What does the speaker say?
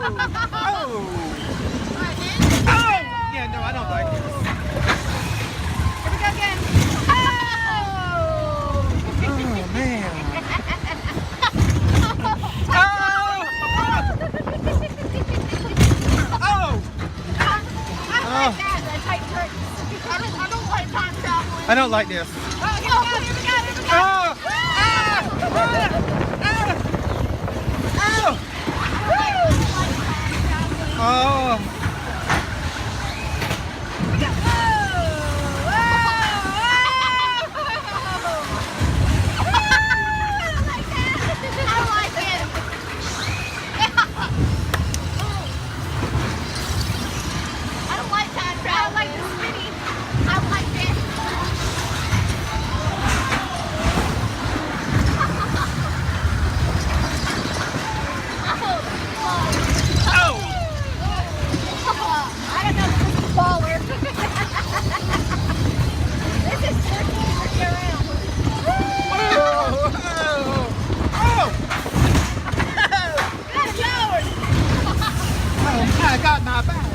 Yeah, no, I don't like this. Here we go again. Oh, man. I don't like that. That tight turn. I don't like time traveling. I don't like this. Oh, here we go. Here we go. Here we go. Oh. I got my back.